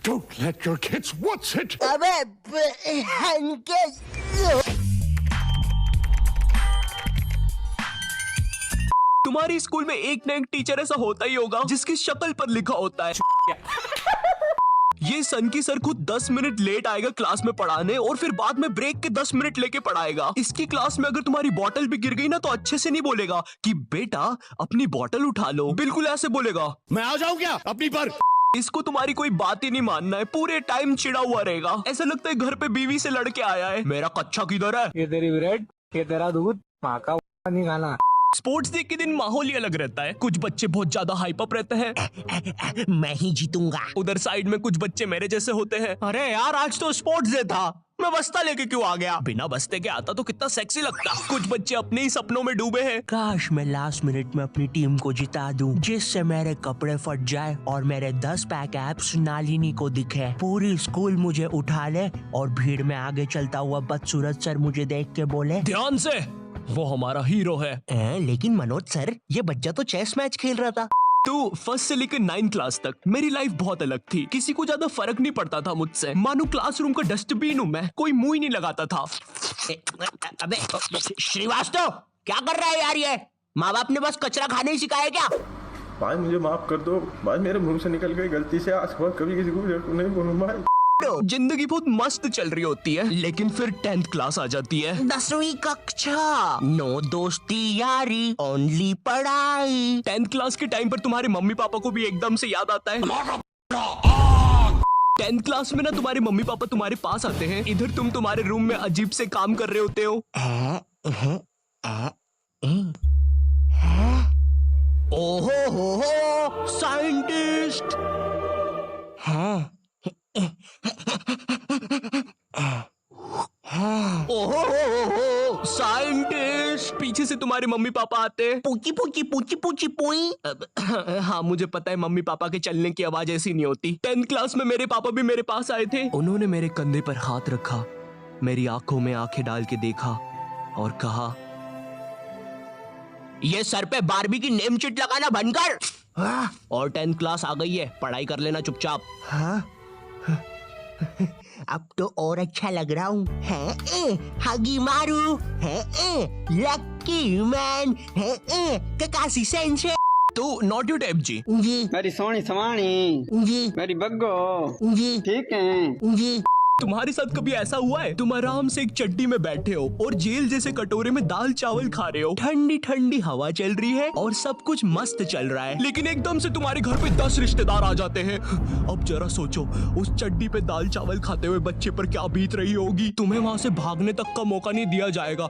Don't let your kids watch it. अबे हनके तुम्हारी school में एक ना एक टीचर ऐसा होता ही होगा जिसकी शक्ल पर लिखा होता है ये सन की सर खुद 10 मिनट लेट आएगा क्लास में पढ़ाने और फिर बाद में ब्रेक के 10 मिनट लेके पढ़ाएगा। इसकी क्लास में अगर तुम्हारी बोतल भी गिर गई ना तो अच्छे से नहीं बोलेगा कि बेटा अपनी बोतल उठा लो, बिल्कुल ऐसे बोलेगा मैं आ जाऊं क्या अपनी पर? इसको तुम्हारी कोई बात ही नहीं मानना है, पूरे टाइम चिड़ा हुआ रहेगा। ऐसा लगता है घर पे बीवी से लड़के आया है। मेरा कच्चा किधर है? ये तेरी ब्रेड, ये तेरा दूध, माँ का नहीं खाना। स्पोर्ट्स डे के दिन माहौल ही अलग रहता है। कुछ बच्चे बहुत ज्यादा हाइप अप रहते हैं, मैं ही जीतूंगा। उधर साइड में कुछ बच्चे मेरे जैसे होते हैं, अरे यार आज तो स्पोर्ट्स डे था, मैं बस्ता लेके क्यों आ गया? बिना बस्ते के आता तो कितना सेक्सी लगता। कुछ बच्चे अपने ही सपनों में डूबे हैं। काश मैं लास्ट मिनट में अपनी टीम को जिता दूं, जिससे मेरे कपड़े फट जाए और मेरे 10 पैक एब्स नालिनी को दिखे, पूरी स्कूल मुझे उठा ले और भीड़ में आगे चलता हुआ बदसूरत सर मुझे देख के बोले, ध्यान से, वो हमारा हीरो है। लेकिन मनोज सर, ये बच्चा तो चेस मैच खेल रहा था। तो फर्स्ट से लेकर 9 क्लास तक मेरी लाइफ बहुत अलग थी। किसी को ज्यादा फर्क नहीं पड़ता था मुझसे। मानो क्लासरूम का डस्टबिन हूँ मैं, कोई मुंह ही नहीं लगाता था। अबे श्रीवास्तव, क्या कर रहा है यार ये? माँ बाप ने बस कचरा खाने ही सिखाया क्या? भाई मुझे माफ कर दो भाई, मेरे मुंह से निकल गई गलती से, आज के बाद कभी किसी को नहीं बोलूं भाई। जिंदगी बहुत मस्त चल रही होती है, लेकिन फिर 10th क्लास आ जाती है। 10वीं कक्षा, नो दोस्ती यारी, ओनली पढ़ाई। 10th क्लास के टाइम पर तुम्हारे मम्मी पापा को भी एकदम से याद आता है। 10th क्लास में ना तुम्हारे मम्मी पापा तुम्हारे पास आते हैं, इधर तुम तुम्हारे रूम में अजीब से काम कर रहे होते हो। ओहो हो साइंटिस्ट। ओहो साइंटिस्ट। पीछे से तुम्हारे मम्मी पापा आते हैं। पूची पूची पूची पूची पुई। हाँ मुझे पता है मम्मी पापा के चलने की आवाज ऐसी नहीं होती। 10th क्लास में मेरे पापा भी मेरे पास आए थे। उन्होंने मेरे कंधे पर हाथ रखा, मेरी आंखों में आंखें डाल के देखा और कहा, ये सर पे बारबी की नेम चिट लगाना बंद कर। और 10th क्लास आ गई है, पढ़ाई कर लेना चुपचाप। हाँ अब तो और अच्छा लग रहा हूँ। हगी मारू है, लकी मैन है, ककासी सेंसे। तो नॉट यू टैप जी। जी मेरी सोनी सवानी जी मेरी बग्गो जी ठीक है जी। तुम्हारे साथ कभी ऐसा हुआ है तुम आराम से एक चड्डी में बैठे हो और जेल जैसे कटोरे में दाल चावल खा रहे हो, ठंडी ठंडी हवा चल रही है और सब कुछ मस्त चल रहा है, लेकिन एकदम से तुम्हारे घर पे 10 रिश्तेदार आ जाते हैं। अब जरा सोचो उस चड्डी पे दाल चावल खाते हुए बच्चे पर क्या बीत रही होगी। तुम्हें वहां से भागने तक का मौका नहीं दिया जाएगा।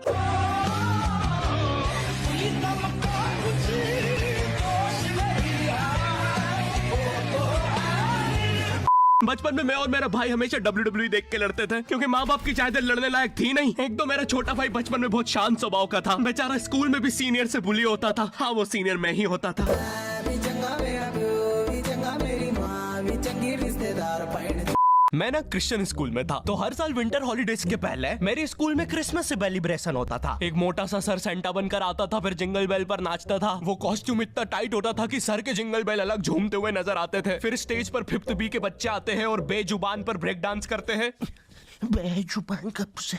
बचपन में मैं और मेरा भाई हमेशा WWE देख के लड़ते थे, क्योंकि माँ बाप की चाहते लड़ने लायक थी नहीं। एक तो मेरा छोटा भाई बचपन में बहुत शांत स्वभाव का था, बेचारा स्कूल में भी सीनियर से बुली होता था। हाँ वो सीनियर मैं ही होता था। मैं ना क्रिश्चियन स्कूल में था, तो हर साल विंटर हॉलीडेज के पहले मेरे स्कूल में क्रिसमस सेलिब्रेशन होता था। एक मोटा सा सर सेंटा बनकर आता था, फिर जिंगल बेल पर नाचता था। वो कॉस्ट्यूम इतना टाइट होता था कि सर के जिंगल बेल अलग झूमते हुए नजर आते थे। फिर स्टेज पर 5th B के बच्चे आते हैं और बेजुबान पर ब्रेक डांस करते हैं। बेजुबान कब से?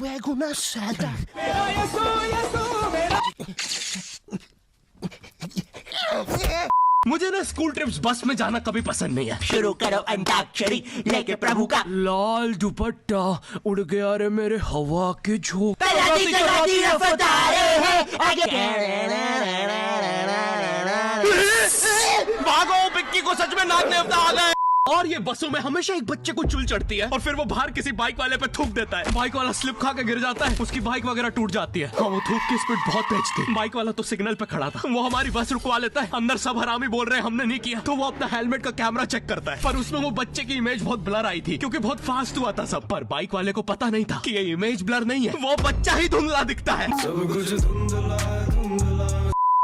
मैं गुना सादा। मुझे ना स्कूल ट्रिप्स बस में जाना कभी पसंद नहीं है। शुरू करो अंताक्षरी लेके प्रभु का लाल दुपट्टा उड़ गया रे मेरे हवा के झोंके। भागो, पिक्की को सच में नाग देवता आ गए। और ये बसों में हमेशा एक बच्चे को चुल चढ़ती है और फिर वो बाहर किसी बाइक वाले पे थूक देता है। बाइक वाला स्लिप खा के गिर जाता है, उसकी बाइक वगैरह टूट जाती है। हाँ वो थूक की स्पीड बहुत तेज थी। बाइक वाला तो सिग्नल पे खड़ा था, वो हमारी बस रुकवा लेता है। अंदर सब हरामी बोल रहे हैं हमने नहीं किया, तो वो अपना हेलमेट का कैमरा चेक करता है, पर उसमें वो बच्चे की इमेज बहुत ब्लर आई थी, क्योंकि बहुत फास्ट हुआ था सब। पर बाइक वाले को पता नहीं था कि ये इमेज ब्लर नहीं है, वो बच्चा ही धुंधला दिखता है।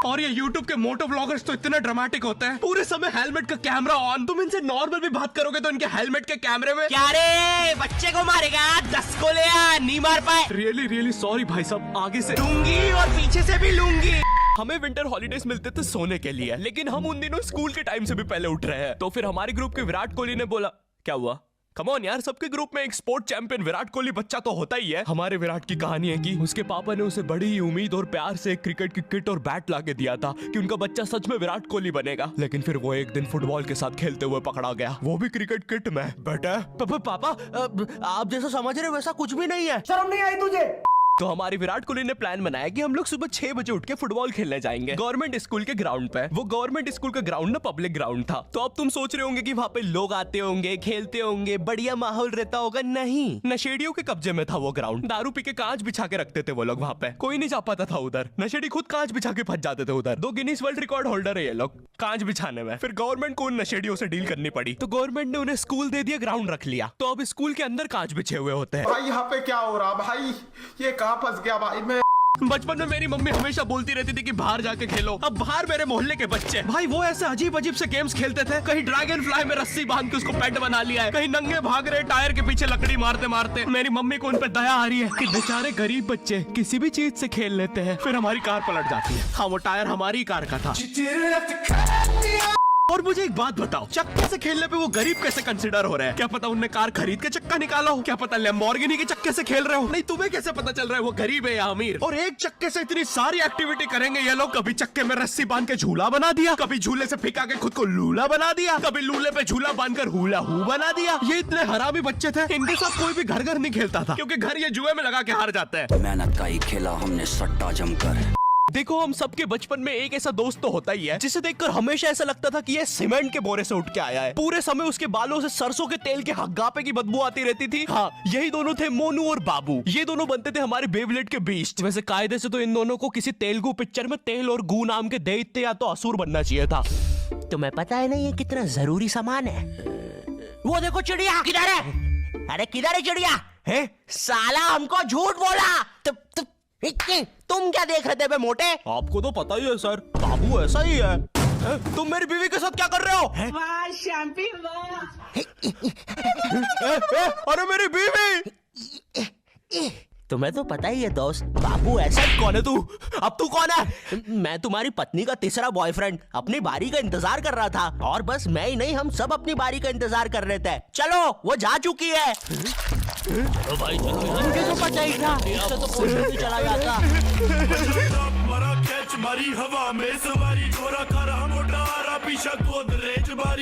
और ये YouTube के मोटो ब्लॉगर्स तो इतने ड्रामेटिक होते हैं, पूरे समय हेलमेट का कैमरा ऑन। तुम इनसे नॉर्मल भी बात करोगे तो इनके हेलमेट के कैमरे में क्या रे बच्चे को मारेगा, 10 को ले आ, नहीं मार पाए। रियली सॉरी भाई साहब, आगे से लूंगी और पीछे से भी लूंगी। हमें विंटर हॉलीडेज मिलते थे सोने के लिए, लेकिन हम उन दिनों स्कूल के टाइम से भी पहले उठ रहे हैं। तो फिर हमारे ग्रुप के विराट कोहली ने बोला, क्या हुआ? कम ऑन यार, सबके ग्रुप में एक स्पोर्ट चैंपियन विराट कोहली बच्चा तो होता ही है। हमारे विराट की कहानी है कि उसके पापा ने उसे बड़ी ही उम्मीद और प्यार से एक क्रिकेट की किट और बैट ला के दिया था कि उनका बच्चा सच में विराट कोहली बनेगा। लेकिन फिर वो एक दिन फुटबॉल के साथ खेलते हुए पकड़ा गया, वो भी क्रिकेट किट में। बेटा पापा आप जैसा समझ रहे हो वैसा कुछ भी नहीं है। शर्म नहीं आई तुझे? तो हमारे विराट कोहली ने प्लान बनाया कि हम लोग सुबह 6 बजे उठ के फुटबॉल खेलने जाएंगे गवर्नमेंट स्कूल के ग्राउंड पे। वो गवर्नमेंट स्कूल का ग्राउंड ना पब्लिक ग्राउंड था। तो अब तुम सोच रहे होंगे कि वहाँ पे लोग आते होंगे, खेलते होंगे, बढ़िया माहौल रहता होगा। नहीं, नशेड़ियों के कब्जे में था वो ग्राउंड। दारू पी के कांच बिछा के रखते थे वो लोग वहाँ पे, कोई नहीं जा पाता था उधर। नशेड़ी खुद कांच बिछा के फंस जाते थे उधर। 2 गिनीज वर्ल्ड रिकॉर्ड होल्डर है ये लोग कांच बिछाने में। फिर गवर्नमेंट को उन नशेड़ियों से डील करनी पड़ी, तो गवर्नमेंट ने उन्हें स्कूल दे दिया, ग्राउंड रख लिया। तो अब स्कूल के अंदर कांच बिछे हुए होते हैं। भाई यहाँ पे क्या हो रहा भाई? ये कहाँ फंस गया भाई मैं? बचपन में मेरी मम्मी हमेशा बोलती रहती थी कि बाहर जाके खेलो। अब बाहर मेरे मोहल्ले के बच्चे भाई वो ऐसे अजीब अजीब से गेम्स खेलते थे। कहीं ड्रैगन फ्लाई में रस्सी बांध के उसको पेट बना लिया है, कहीं नंगे भाग रहे टायर के पीछे लकड़ी मारते मारते। मेरी मम्मी को उन पे दया आ रही है कि बेचारे गरीब बच्चे किसी भी चीज से खेल लेते हैं। फिर हमारी कार पलट जाती है। हाँ, वो टायर हमारी कार का था। और मुझे एक बात बताओ, चक्के से खेलने पे वो गरीब कैसे कंसिडर हो रहे हैं? क्या पता उनने कार खरीद के चक्का निकाला हो, क्या पता लैम्बोर्गिनी के चक्के से खेल रहे हो। नहीं, तुम्हें कैसे पता चल रहा है वो गरीब है या अमीर? और एक चक्के से इतनी सारी एक्टिविटी करेंगे ये लोग। कभी चक्के में रस्सी बांध के झूला बना दिया, कभी झूले से फिका के खुद को लूला बना दिया, कभी लूले पे झूला बांधकर हुला हू बना दिया। ये इतने हरामी बच्चे थे, इनके साथ कोई भी घर घर नहीं खेलता था, क्योंकि घर ये जुए में लगा के हार जाते हैं। मेहनत का ही खेला हमने सट्टा जमकर। देखो, हम सबके बचपन में एक ऐसा दोस्त तो होता ही है जिसे देखकर हमेशा ऐसा लगता था कि ये सीमेंट के बोरे से उठ के आया है। पूरे समय उसके बालों से सरसों के तेल के हग्गापे की बदबू आती रहती थी। हाँ, यही दोनों थे मोनू और बाबू। ये दोनों बनते थे हमारे बेवलेट के बीस्ट। वैसे कायदे से तो इन दोनों को किसी तेलुगु पिक्चर में तेल और गू नाम के दैत्य या तो असुर बनना चाहिए था। तुम्हें पता है ना ये कितना जरूरी सामान है? वो देखो चिड़िया किधर है? अरे किधर है चिड़िया? है साला हमको झूठ बोला। तुम क्या देख रहे थे बे मोटे? आपको तो पता ही है सर, बाबू ऐसा ही है। तुम मेरी बीवी के साथ क्या कर रहे हो? अरे मेरी बीवी! तुम्हें तो पता ही है दोस्त, बाबू ऐसा। कौन है तू? अब तू कौन है? मैं तुम्हारी पत्नी का तीसरा बॉयफ्रेंड, अपनी बारी का इंतजार कर रहा था। और बस मैं ही नहीं, हम सब अपनी बारी का इंतजार कर रहे थे। चलो, वो जा चुकी है। चलो भाई, चलो। मुझे तो पता ही था, इससे तो कोई नहीं चला जाता। मारा कैच मारी हवा में सवारी, गोरा कारा मोटा आरा पीछा गोदरेज बारी।